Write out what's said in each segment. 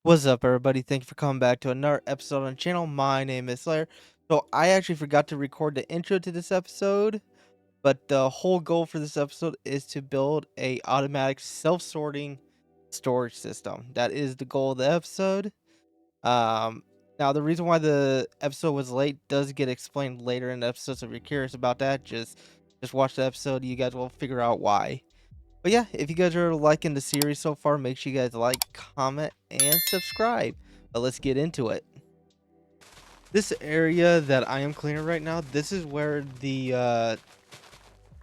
What's up, everybody? Thank you for coming back to another episode on the channel. My name is Slayer. So I actually forgot to record the intro to this episode, but the whole goal for this episode is to build a automatic self-sorting storage system. That is the goal of the episode. Um, Now the reason why the episode was late does get explained later in the episode. So if you're curious about that, just watch the episode. You guys will figure out why. But yeah, if you guys are liking the series so far, make sure you guys like, comment, and subscribe. But let's get into it. This area that I am clearing right now, this is where the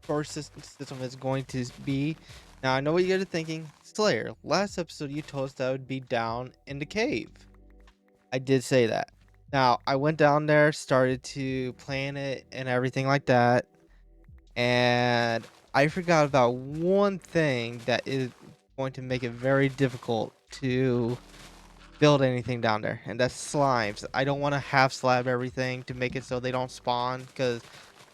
storage system is going to be. Now, I know what you guys are thinking. Slayer, last episode you told us that would be down in the cave. I did say that. Now, I went down there, started to plan it and everything like that. And I forgot about one thing that is going to make it very difficult to build anything down there, and that's slimes. I don't want to half slab everything to make it so they don't spawn, because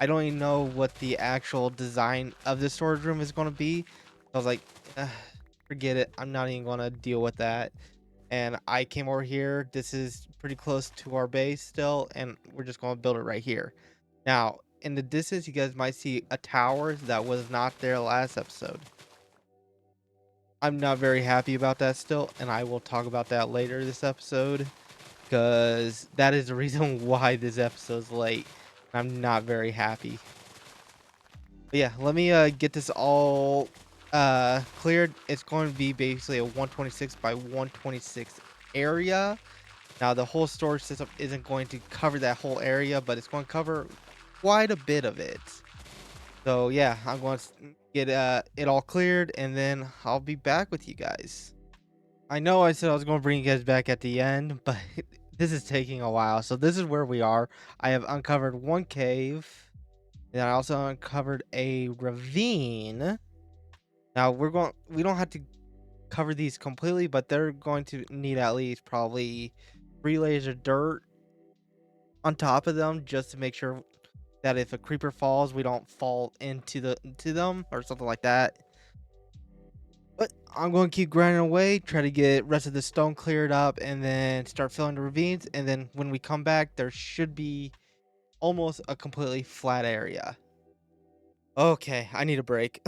I don't even know what the actual design of the storage room is going to be. So I was like, "Ugh, forget it. I'm not even going to deal with that." And I came over here. This is pretty close to our base still, and we're just going to build it right here. Now, in the distance, you guys might see a tower that was not there last episode. I'm not very happy about that still, and I will talk about that later this episode, because that is the reason why this episode's late. I'm not very happy. But yeah, let me get this all cleared. It's going to be basically a 126 by 126 area. Now, the whole storage system isn't going to cover that whole area, but it's going to cover quite a bit of it. So yeah, I'm going to get it all cleared, and then I'll be back with you guys. I know I said I was going to bring you guys back at the end, but this is taking a while. So this is where we are. I have uncovered one cave, and I also uncovered a ravine. Now we don't have to cover these completely, but they're going to need at least probably 3 layers of dirt on top of them, just to make sure that if a creeper falls, we don't fall into them or something like that. But I'm going to keep grinding away, try to get rest of the stone cleared up, and then start filling the ravines. And then when we come back, there should be almost a completely flat area. Okay, I need a break.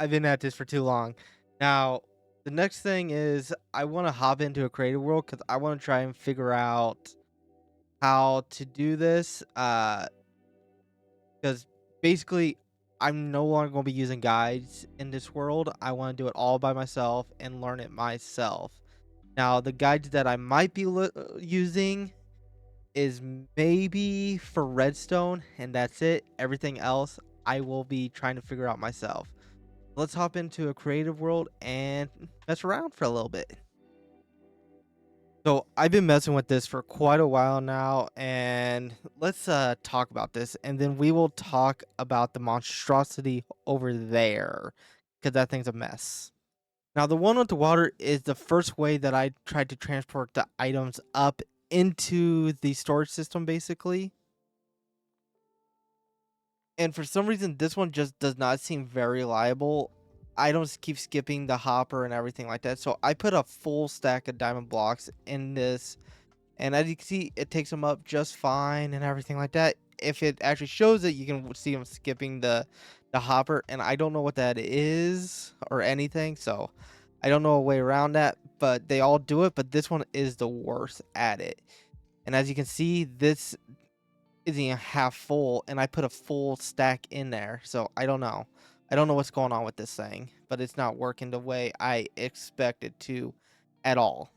I've been at this for too long. Now, the next thing is I want to hop into a creative world, because I want to try and figure out how to do this. Because basically, I'm no longer going to be using guides in this world. I want to do it all by myself and learn it myself. Now, the guides that I might be using is maybe for redstone, and that's it. Everything else, I will be trying to figure out myself. Let's hop into a creative world and mess around for a little bit. So I've been messing with this for quite a while now, and let's talk about this, and then we will talk about the monstrosity over there, because that thing's a mess. Now, the one with the water is the first way that I tried to transport the items up into the storage system, basically. And for some reason, this one just does not seem very reliable. I don't keep skipping the hopper and everything like that. So I put a full stack of diamond blocks in this. And as you can see, it takes them up just fine and everything like that. If it actually shows it, you can see them skipping the hopper. And I don't know what that is or anything. So I don't know a way around that. But they all do it. But this one is the worst at it. And as you can see, this isn't even half full, and I put a full stack in there. So I don't know. I don't know what's going on with this thing, but it's not working the way I expect it to at all.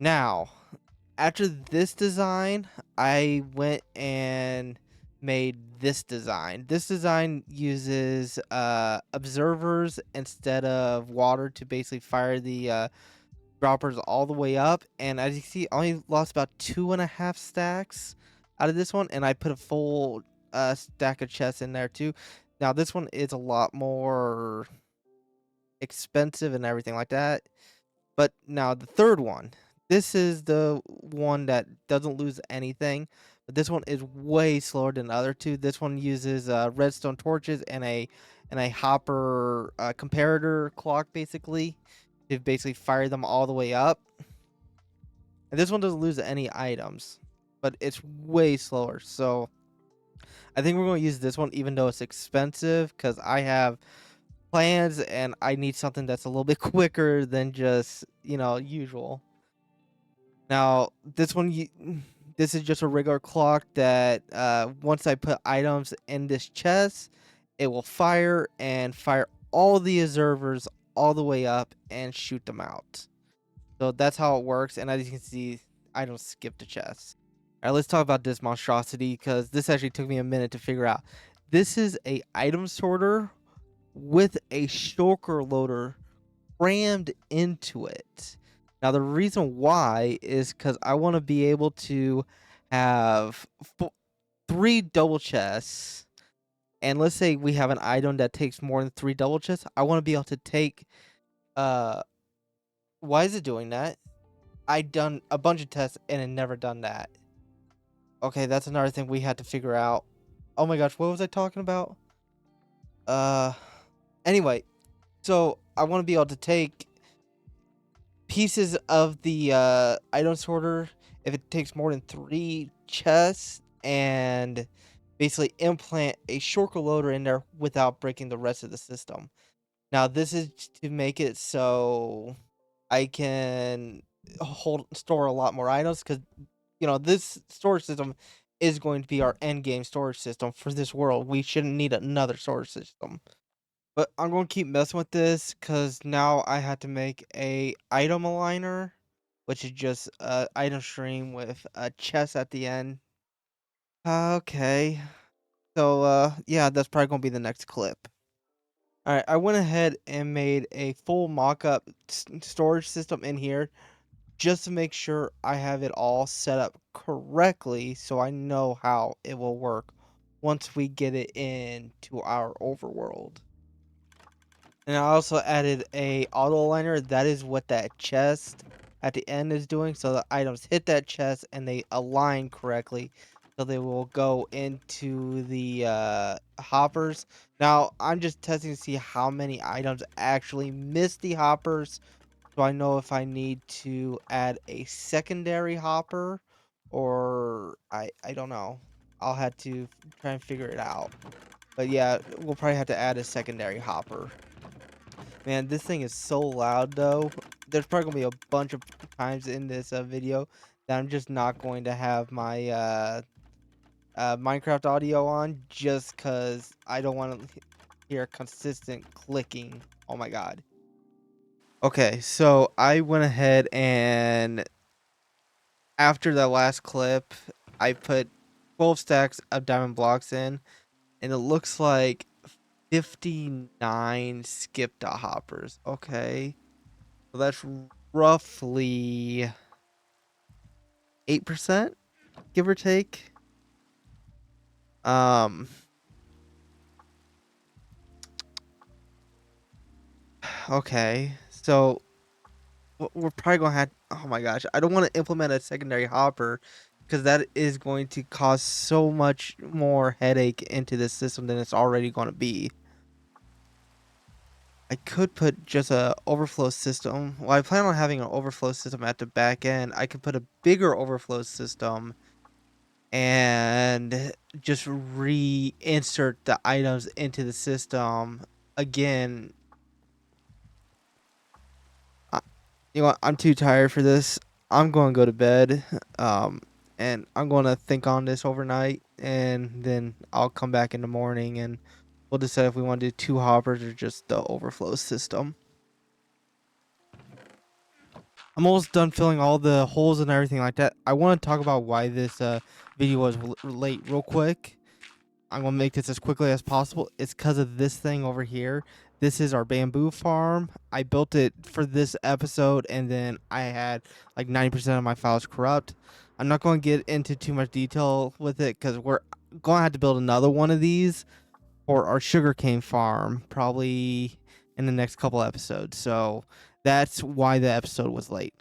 Now, after this design, I went and made this design. This design uses observers instead of water to basically fire the droppers all the way up. And as you see, I only lost about 2.5 stacks out of this one, and I put a full stack of chests in there too. Now this one is a lot more expensive and everything like that. But now the third one, this is the one that doesn't lose anything, but this one is way slower than the other two. This one uses redstone torches and a hopper comparator clock, basically. to basically fire them all the way up. And this one doesn't lose any items, but it's way slower. So I think we're going to use this one, even though it's expensive, because I have plans and I need something that's a little bit quicker than just, usual. Now, this one, this is just a regular clock that once I put items in this chest, it will fire and fire all the observers all the way up and shoot them out. So that's how it works. And as you can see, I don't skip the chest. All right, let's talk about this monstrosity because this actually took me a minute to figure out. This is a item sorter with a shulker loader crammed into it. Now, the reason why is because I want to be able to have 3 double chests. And let's say we have an item that takes more than 3 double chests. I want to be able to take. Why is it doing that? I done a bunch of tests and it never done that. Okay, that's another thing we had to figure out. Oh my gosh, what was I talking about? Uh, anyway, so I want to be able to take pieces of the item sorter if it takes more than 3 chests and basically implant a shulker loader in there without breaking the rest of the system. Now, this is to make it so I can store a lot more items because this storage system is going to be our end game storage system for this world. We shouldn't need another storage system. But I'm going to keep messing with this because now I had to make a item aligner, which is just a item stream with a chest at the end. Okay. So yeah, that's probably going to be the next clip. All right, I went ahead and made a full mock-up storage system in here just to make sure I have it all set up correctly so I know how it will work once we get it into our overworld. And I also added a auto aligner. That is what that chest at the end is doing. So the items hit that chest and they align correctly. So they will go into the hoppers. Now, I'm just testing to see how many items actually miss the hoppers. So I know if I need to add a secondary hopper or I don't know. I'll have to try and figure it out. But yeah, we'll probably have to add a secondary hopper. Man, this thing is so loud though. There's probably gonna be a bunch of times in this video that I'm just not going to have my Minecraft audio on just because I don't want to hear consistent clicking. Oh my god. Okay, so I went ahead and after that last clip, I put 12 stacks of diamond blocks in, and it looks like 59 skip dot hoppers. Okay. So that's roughly 8%, give or take. Um, okay. So we're probably gonna have. Oh my gosh, I don't want to implement a secondary hopper because that is going to cause so much more headache into this system than it's already going to be. I could put just a overflow system. Well, I plan on having an overflow system at the back end. I could put a bigger overflow system and just reinsert the items into the system again. You know what? I'm too tired for this. I'm going to go to bed. And I'm going to think on this overnight, and then I'll come back in the morning and we'll decide if we want to do 2 hoppers or just the overflow system. I'm almost done filling all the holes and everything like that. I want to talk about why this video was late real quick. I'm going to make this as quickly as possible. It's because of this thing over here. This is our bamboo farm. I built it for this episode, and then I had like 90% of my files corrupt. I'm not going to get into too much detail with it because we're going to have to build another one of these for our sugarcane farm probably in the next couple episodes. So that's why the episode was late.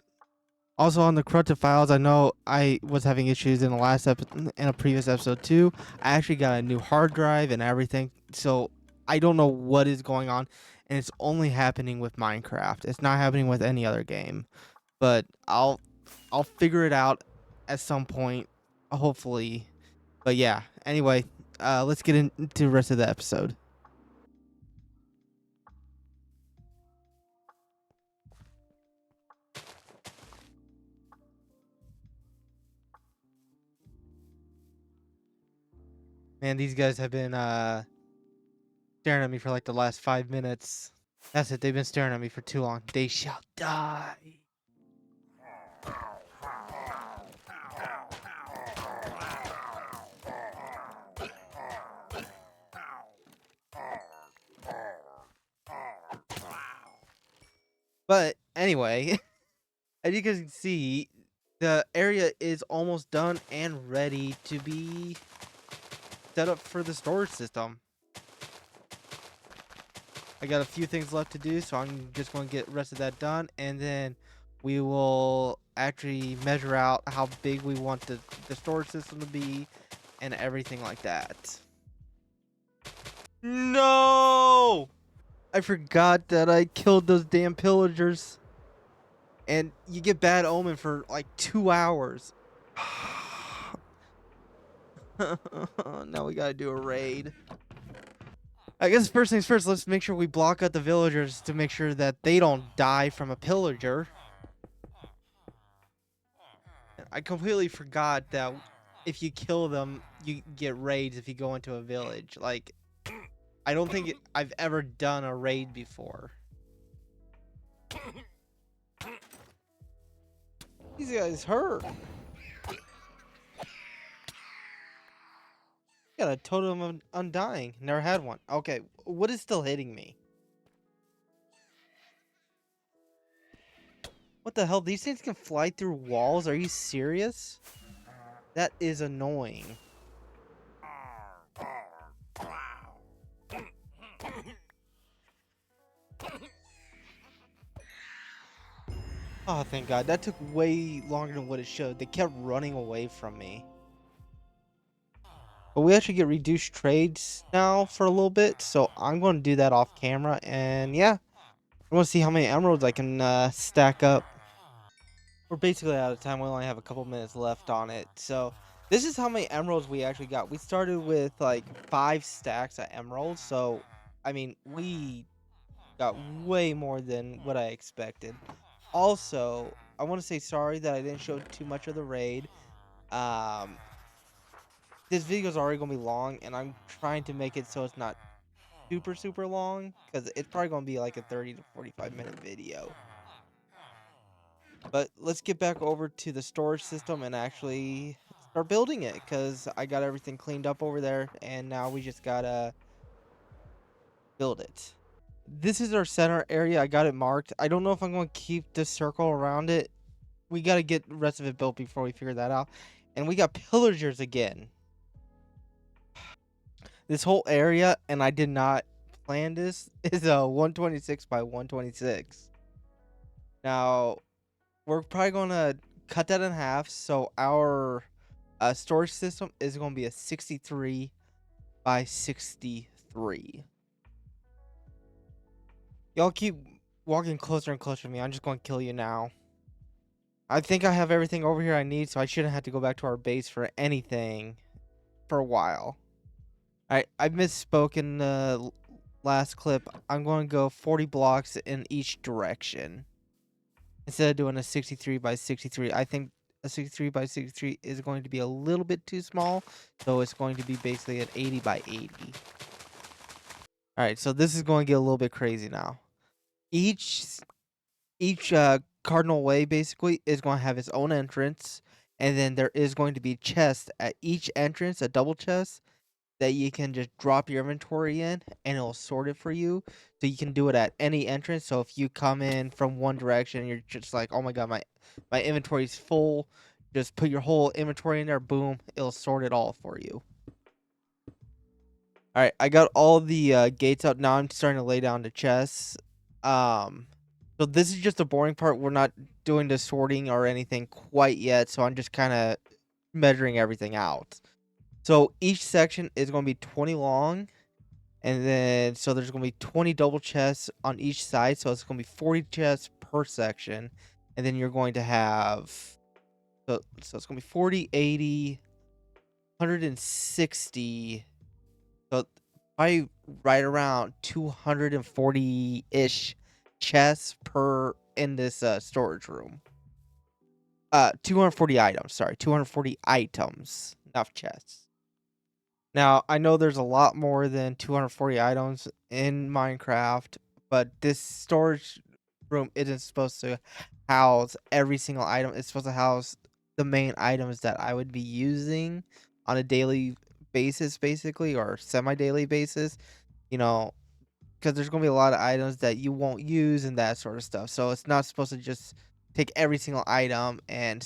Also on the corrupted files, I know I was having issues in the last in a previous episode too. I actually got a new hard drive and everything, so I don't know what is going on. and it's only happening with Minecraft. It's not happening with any other game. But I'll figure it out at some point, hopefully. But yeah, anyway, let's get into the rest of the episode. Man, these guys have been staring at me for like the last 5 minutes. That's it, they've been staring at me for too long. They shall die. But anyway, as you guys can see, the area is almost done and ready to be set up for the storage system. I got a few things left to do, so I'm just going to get the rest of that done, and then we will actually measure out how big we want the storage system to be and everything like that. No! I forgot that I killed those damn pillagers. And you get bad omen for like 2 hours. Now we gotta do a raid. I guess first things first, let's make sure we block out the villagers to make sure that they don't die from a pillager. I completely forgot that if you kill them, you get raids if you go into a village. Like, I don't think I've ever done a raid before. These guys hurt. Got a totem of undying. Never had one. Okay, what is still hitting me? What the hell? These things can fly through walls? Are you serious? That is annoying. Oh, thank God. That took way longer than what it should. They kept running away from me. But we actually get reduced trades now for a little bit, so I'm going to do that off camera. And yeah, I want to see how many emeralds I can stack up. We're basically out of time. We only have a couple minutes left on it. So this is how many emeralds we actually got. We started with like 5 stacks of emeralds. So, I mean, we got way more than what I expected. Also, I want to say sorry that I didn't show too much of the raid. Um, this video is already going to be long, and I'm trying to make it so it's not super long, because it's probably going to be like a 30 to 45 minute video. But let's get back over to the storage system and actually start building it, because I got everything cleaned up over there, and now we just gotta build it. This is our center area. I got it marked. I don't know if I'm going to keep this circle around it. We got to get the rest of it built before we figure that out. And we got pillagers again. This whole area, and I did not plan this, is a 126 by 126. Now, we're probably going to cut that in half. So our storage system is going to be a 63 by 63. Y'all keep walking closer and closer to me. I'm just going to kill you now. I think I have everything over here I need, so I shouldn't have to go back to our base for anything for a while. Alright, I misspoke in the last clip. I'm going to go 40 blocks in each direction. Instead of doing a 63 by 63, I think a 63 by 63 is going to be a little bit too small. So it's going to be basically an 80 by 80. Alright, so this is going to get a little bit crazy now. Each cardinal way basically is going to have its own entrance, and then there is going to be chests at each entrance, a double chest that you can just drop your inventory in, and it'll sort it for you, so you can do it at any entrance. So if you come in from one direction and you're just like, oh my god, my inventory's full, just put your whole inventory in there, boom, it'll sort it all for you. All right, I got all the gates up. Now I'm starting to lay down the chests. So this is just the boring part. We're not doing the sorting or anything quite yet, so I'm just kind of measuring everything out. So each section is going to be 20 long, And then, so there's going to be 20 double chests on each side. So it's going to be 40 chests per section. And then you're going to have, so it's going to be 40, 80, 160. So probably right around 240-ish chests per in this storage room. 240 items, sorry. 240 items, not chests. Now, I know there's a lot more than 240 items in Minecraft, but this storage room isn't supposed to house every single item. It's supposed to house the main items that I would be using on a daily basis, basically, or semi-daily basis. You know, because there's going to be a lot of items that you won't use and that sort of stuff. So it's not supposed to just take every single item and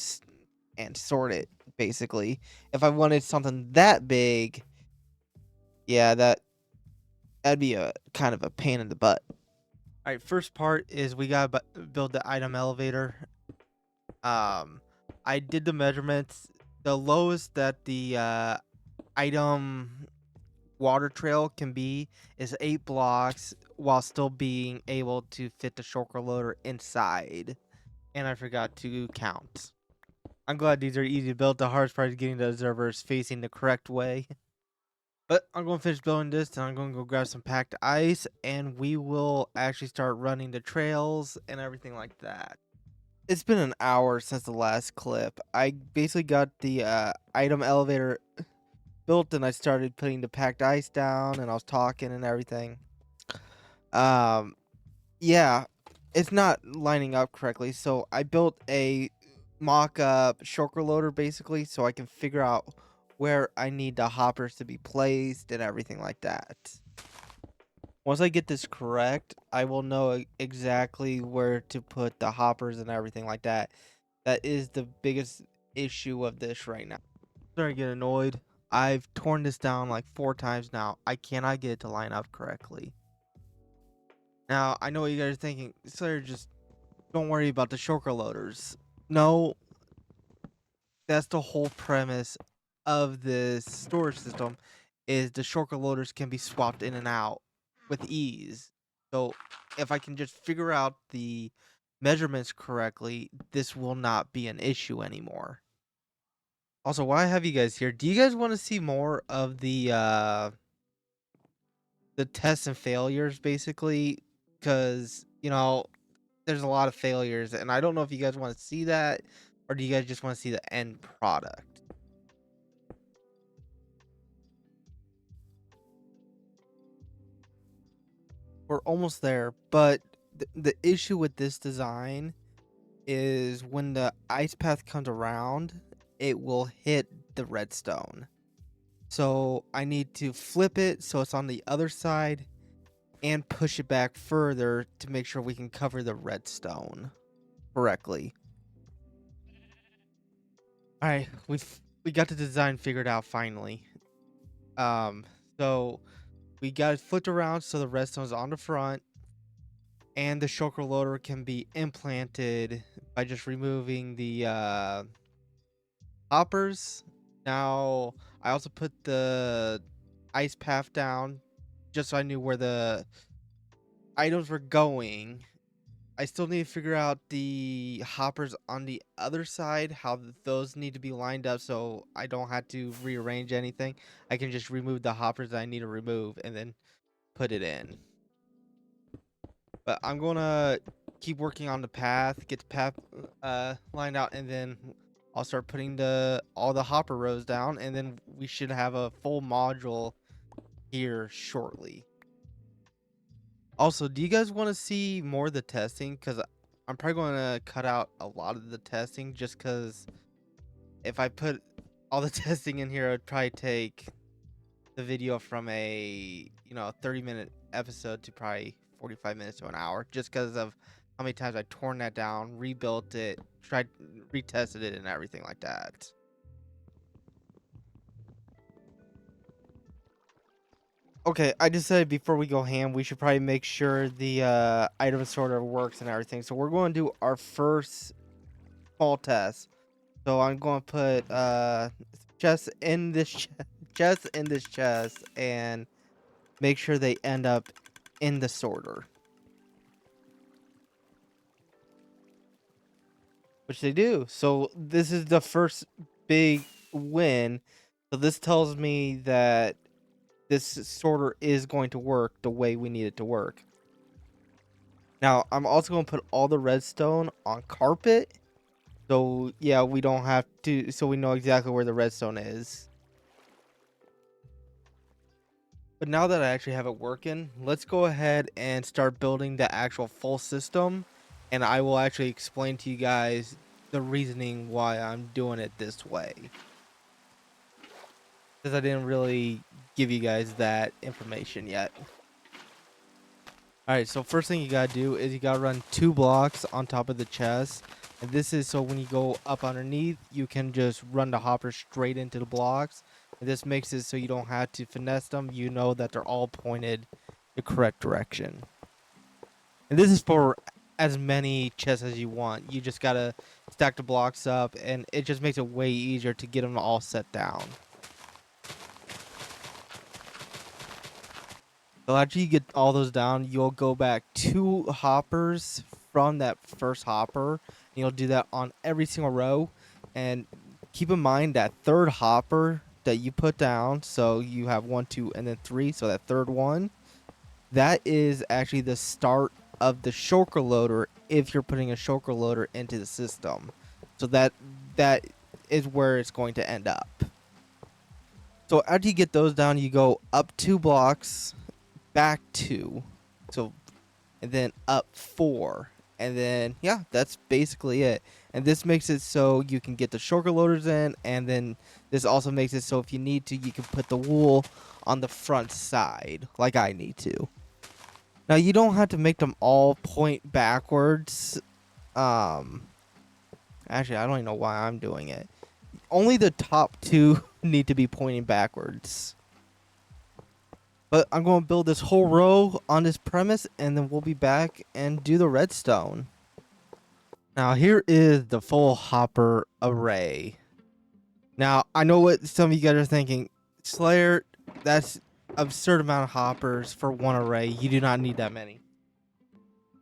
sort it, basically. If I wanted something that big, yeah, that'd be a kind of a pain in the butt. All right, first part is we gotta build the item elevator. Um, I did the measurements. The lowest that the item water trail can be is 8 blocks while still being able to fit the shulker loader inside. And I forgot to count. I'm glad these are easy to build. The hardest part is getting the observers facing the correct way. But I'm going to finish building this, and I'm going to go grab some packed ice, and we will actually start running the trails and everything like that. It's been an hour since the last clip. I basically got the item elevator built, and I started putting the packed ice down, and I was talking and everything. Um, yeah, it's not lining up correctly, so I built a mock-up shulker loader, basically, so I can figure out where I need the hoppers to be placed and everything like that. Once I get this correct, I will know exactly where to put the hoppers and everything like that. That is the biggest issue of this right now. I'm starting to get annoyed. I've torn this down like 4 times now. I cannot get it to line up correctly. Now, I know what you guys are thinking. Slayer, just don't worry about the shulker loaders. No, that's the whole premise of this storage system is the shulker loaders can be swapped in and out with ease. So if I can just figure out the measurements correctly, this will not be an issue anymore. Also, why have you guys here? Do you guys want to see more of the tests and failures, basically? Because, there's a lot of failures, and I don't know if you guys want to see that, or do you guys just want to see the end product? We're almost there, but the issue with this design is when the ice path comes around, it will hit the redstone. So I need to flip it so it's on the other side and push it back further to make sure we can cover the redstone correctly. All right, we got the design figured out finally. So we got it flipped around so the redstone's on the front, and the shulker loader can be implanted by just removing the hoppers. Now, I also put the ice path down just so I knew where the items were going. I still need to figure out the hoppers on the other side, how those need to be lined up so I don't have to rearrange anything. I can just remove the hoppers that I need to remove and then put it in. But I'm gonna keep working on the path, get the path lined out, and then I'll start putting all the hopper rows down, and then we should have a full module here shortly. Also, do you guys want to see more of the testing? Because I'm probably going to cut out a lot of the testing just because if I put all the testing in here, it would probably take the video from a 30-minute episode to probably 45 minutes to an hour just because of how many times I torn that down, rebuilt it, tried retested it and everything like that. Okay, I decided before we go ham, we should probably make sure the item sorter works and everything. So we're going to do our first fall test. So I'm going to put chest in this chest in this chest, and make sure they end up in the sorter. Which they do. So this is the first big win. So this tells me that this sorter is going to work the way we need it to work. Now, I'm also going to put all the redstone on carpet. So, yeah, we don't have to... So we know exactly where the redstone is. But now that I actually have it working, let's go ahead and start building the actual full system. And I will actually explain to you guys the reasoning why I'm doing it this way. Because I didn't really give you guys that information yet. Alright, so first thing you gotta do is you gotta run 2 blocks on top of the chest. And this is so when you go up underneath, you can just run the hopper straight into the blocks. And this makes it so you don't have to finesse them. You know that they're all pointed the correct direction. And this is for as many chests as you want. You just gotta stack the blocks up, and it just makes it way easier to get them all set down. So after you get all those down, you'll go back 2 hoppers from that first hopper. And you'll do that on every single row. And keep in mind that third hopper that you put down, so you have 1, 2, and then 3. So that third one, that is actually the start of the shulker loader if you're putting a shulker loader into the system. So that is where it's going to end up. So after you get those down, you go up 2 blocks, back 2, so, and then up 4, and then yeah, that's basically it. And this makes it so you can get the shulker loaders in, and then this also makes it so if you need to, you can put the wool on the front side like I need to. Now you don't have to make them all point backwards. Actually, I don't even know why I'm doing it. Only the top 2 need to be pointing backwards. But I'm going to build this whole row on this premise, and then we'll be back and do the redstone. Now, here is the full hopper array. Now, I know what some of you guys are thinking. Slayer, that's absurd amount of hoppers for one array. You do not need that many.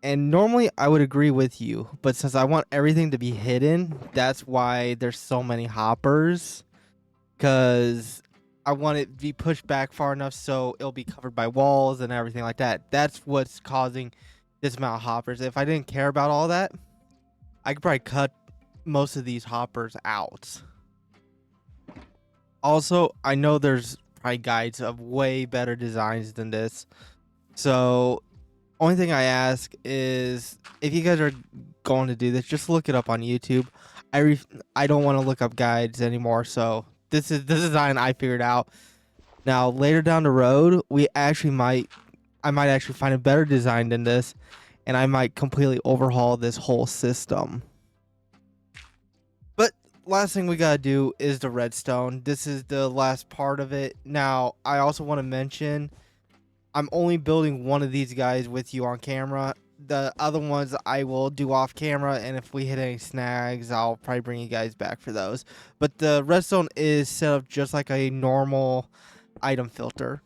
And normally, I would agree with you. But since I want everything to be hidden, that's why there's so many hoppers. Because I want it to be pushed back far enough so it'll be covered by walls and everything like that. That's what's causing this amount of hoppers. If I didn't care about all that, I could probably cut most of these hoppers out. Also, I know there's probably guides of way better designs than this. So, only thing I ask is if you guys are going to do this, just look it up on YouTube. I don't want to look up guides anymore, so this is the design I figured out. Now, later down the road, I might actually find a better design than this, and I might completely overhaul this whole system. But last thing we gotta do is the redstone. This is the last part of it. Now, I also want to mention, I'm only building one of these guys with you on camera. The other ones I will do off camera, and if we hit any snags, I'll probably bring you guys back for those. But the redstone is set up just like a normal item filter.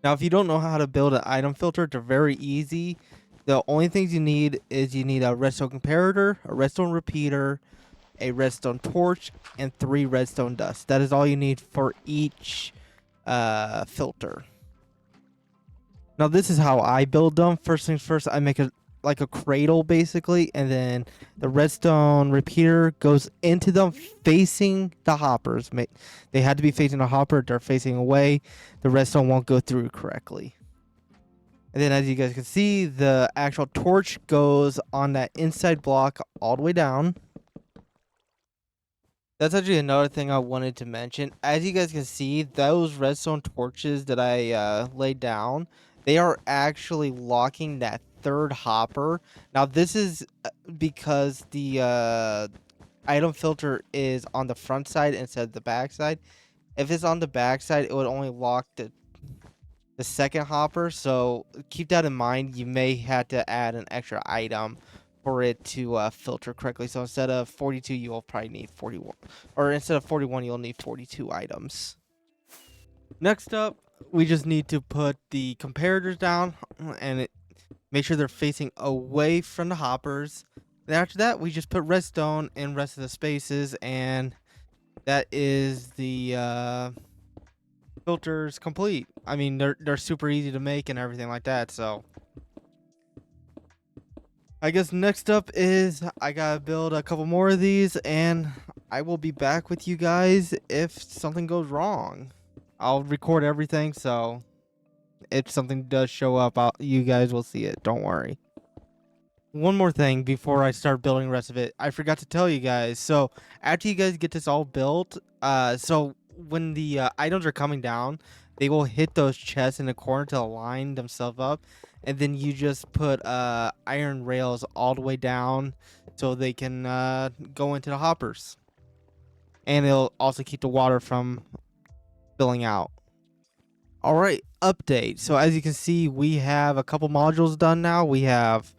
Now, if you don't know how to build an item filter, they're very easy. The only things you need is you need a redstone comparator, a redstone repeater, a redstone torch, and 3 redstone dust. That is all you need for each filter. Now, this is how I build them. First things first, I make a like a cradle basically, and then the redstone repeater goes into them facing the hoppers. They had to be facing the hopper. They're facing away. The redstone won't go through correctly. And then, as you guys can see, the actual torch goes on that inside block all the way down. That's actually another thing I wanted to mention. As you guys can see, those redstone torches that I laid down, they are actually locking that third hopper. Now, this is because the item filter is on the front side instead of the back side. If it's on the back side, it would only lock the second hopper. So keep that in mind. You may have to add an extra item for it to filter correctly. So instead of 42, you'll probably need 41. Or instead of 41, you'll need 42 items. Next up, we just need to put the comparators down and make sure they're facing away from the hoppers. And after that, we just put redstone in rest of the spaces, and that is the filters complete. I mean, they're super easy to make and everything like that. So I guess next up is I gotta build a couple more of these, and I will be back with you guys if something goes wrong. I'll record everything, so if something does show up, you guys will see it. Don't worry. One more thing before I start building the rest of it, I forgot to tell you guys. So after you guys get this all built, so when the items are coming down, they will hit those chests in the corner to line themselves up, and then you just put iron rails all the way down so they can go into the hoppers, and it'll also keep the water from spilling out. All right, update. So as you can see, we have a couple modules done now. We have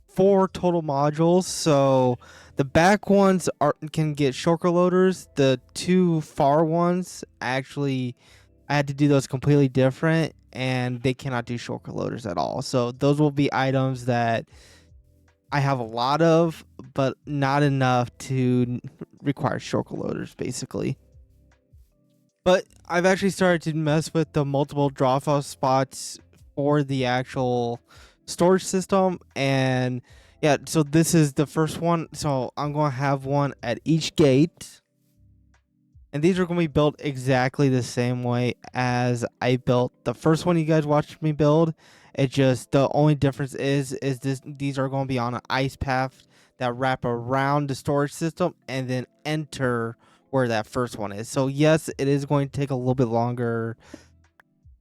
4 total modules. So the back ones can get shulker loaders. The 2 far ones, actually, I had to do those completely different, and they cannot do shulker loaders at all. So those will be items that I have a lot of, but not enough to require shulker loaders, basically. But I've actually started to mess with the multiple drop off spots for the actual storage system. And yeah, so this is the first one. So I'm going to have one at each gate. And these are going to be built exactly the same way as I built the first one you guys watched me build. It just, the only difference is these are going to be on an ice path that wrap around the storage system and then enter where that first one is. So yes, it is going to take a little bit longer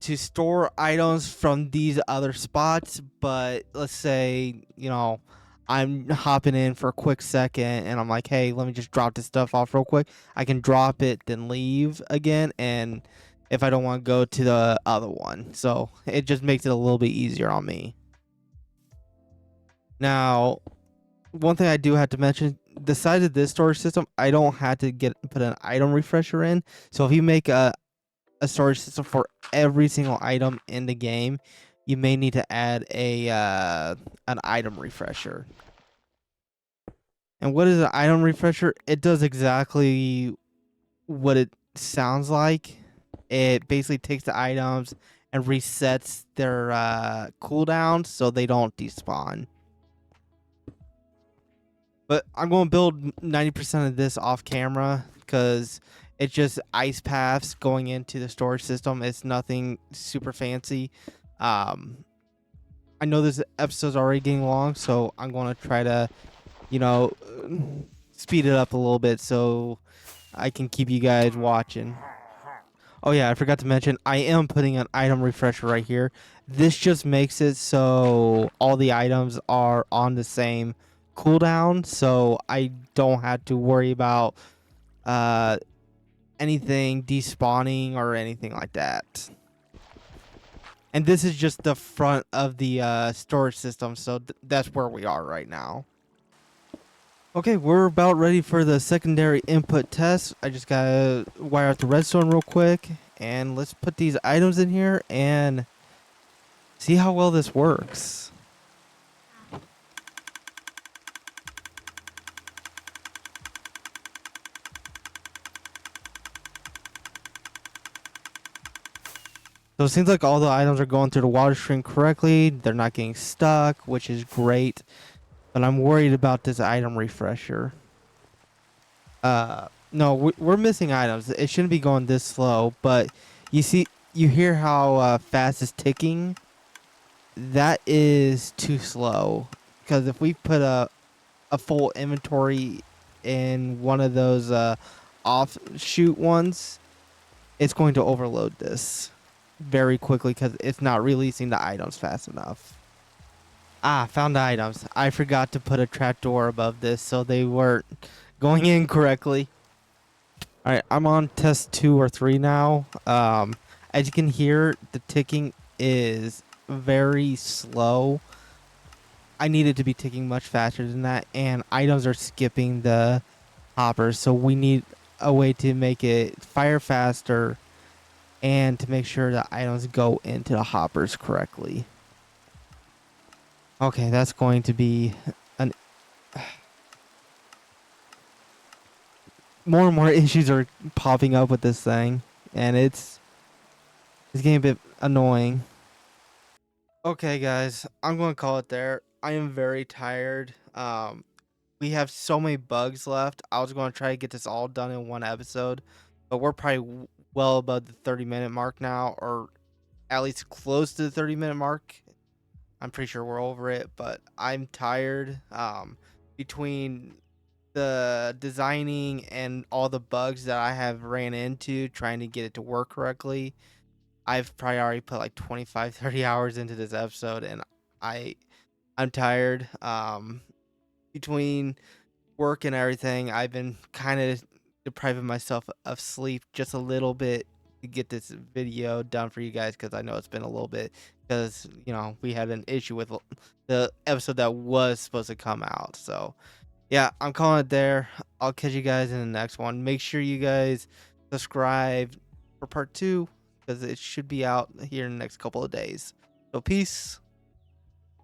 to store items from these other spots, but let's say, I'm hopping in for a quick second and I'm like, hey, let me just drop this stuff off real quick. I can drop it, then leave again, and if I don't want to go to the other one. So it just makes it a little bit easier on me. Now, one thing I do have to mention, the size of this storage system, I don't have to put an item refresher in. So if you make a storage system for every single item in the game, you may need to add an item refresher. And what is an item refresher? It does exactly what it sounds like. It basically takes the items and resets their cooldown so they don't despawn. But I'm going to build 90% of this off camera because it's just ice paths going into the storage system. It's nothing super fancy. I know this episode's already getting long, so I'm going to try to, speed it up a little bit so I can keep you guys watching. Oh yeah, I forgot to mention, I am putting an item refresher right here. This just makes it so all the items are on the same cooldown, so I don't have to worry about anything despawning or anything like that. And this is just the front of the storage system, so that's where we are right now. Okay, we're about ready for the secondary input test. I just gotta wire out the redstone real quick, and let's put these items in here and see how well this works. So it seems like all the items are going through the water stream correctly. They're not getting stuck, which is great. But I'm worried about this item refresher. No, we're missing items. It shouldn't be going this slow, but you hear how fast it's ticking? That is too slow. Because if we put a full inventory in one of those offshoot ones, it's going to overload this very quickly because it's not releasing the items fast enough. Ah, found the items. I forgot to put a trapdoor above this so they weren't going in correctly. Alright, I'm on test 2 or 3 now. As you can hear, the ticking is very slow. I need it to be ticking much faster than that, and items are skipping the hoppers, so we need a way to make it fire faster and to make sure that items go into the hoppers correctly. Okay, that's going to be an more and more issues are popping up with this thing, and it's getting a bit annoying. Okay, guys, I'm going to call it there. I am very tired. We have so many bugs left. I was going to try to get this all done in one episode, but we're probably well above the 30-minute mark now, or at least close to the 30-minute mark. I'm pretty sure we're over it, but I'm tired. Between the designing and all the bugs that I have ran into trying to get it to work correctly, I've probably already put like 25, 30 hours into this episode, and I I'm tired. Between work and everything, I've been kind of depriving myself of sleep just a little bit to get this video done for you guys, because I know it's been a little bit, because we had an issue with the episode that was supposed to come out. So yeah, I'm calling it there. I'll catch you guys in the next one. Make sure you guys subscribe for part 2, because it should be out here in the next couple of days. So peace.